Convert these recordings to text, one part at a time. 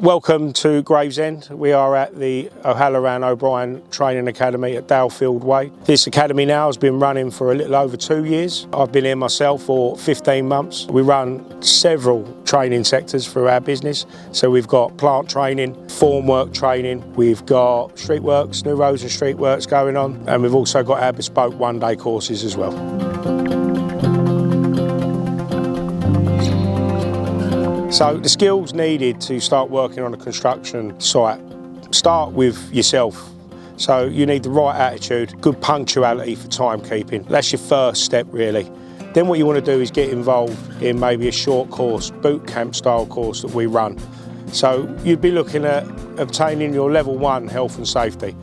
Welcome to Gravesend. We are at the OHOB Training Academy at Dalefield Way. This academy now has been running for a little over 2 years. I've been here myself for 15 months. We run several training sectors through our business. So we've got plant training, formwork training, we've got streetworks, new roads and streetworks going on, and we've also got our bespoke one-day courses as well. So the skills needed to start working on a construction site, start with yourself. So you need the right attitude, good punctuality for timekeeping. That's your first step really. Then what you want to do is get involved in maybe a short course, boot camp style course that we run. So you'd be looking at obtaining your level 1 health and safety,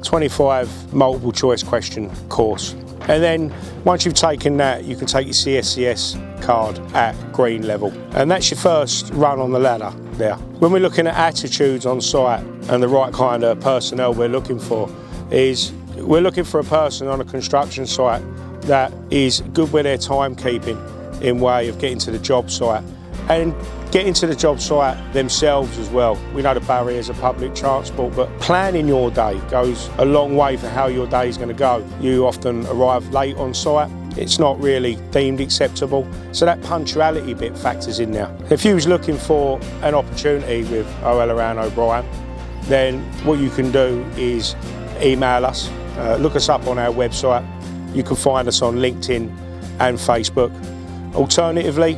25 multiple choice question course. And then once you've taken that, you can take your CSCS card at green level. And that's your first run on the ladder there. When we're looking at attitudes on site and the right kind of personnel we're looking for, is we're looking for a person on a construction site that is good with their timekeeping in way of getting to the job site and getting to the job site themselves as well. We know the barriers of public transport, but planning your day goes a long way for how your day is going to go. You often arrive late on site. It's not really deemed acceptable, so that punctuality bit factors in there. If you was looking for an opportunity with OHOB, then what you can do is email us, look us up on our website. You can find us on LinkedIn and Facebook. Alternatively,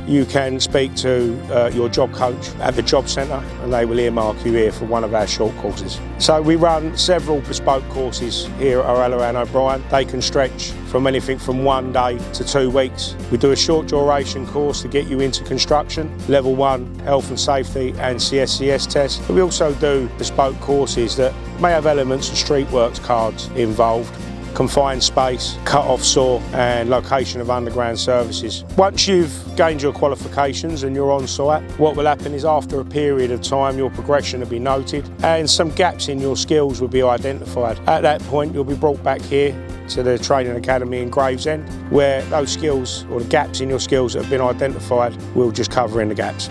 you can speak to your job coach at the job centre and they will earmark you here for one of our short courses. So we run several bespoke courses here at OHOB. They can stretch from anything from 1 day to 2 weeks. We do a short duration course to get you into construction, level 1 health and safety and CSCS tests. But we also do bespoke courses that may have elements of streetworks cards involved, confined space, cut-off saw and location of underground services. Once you've gained your qualifications and you're on site, what will happen is after a period of time your progression will be noted and some gaps in your skills will be identified. At that point you'll be brought back here to the Training Academy in Gravesend, where those skills or the gaps in your skills that have been identified, we'll just cover in the gaps.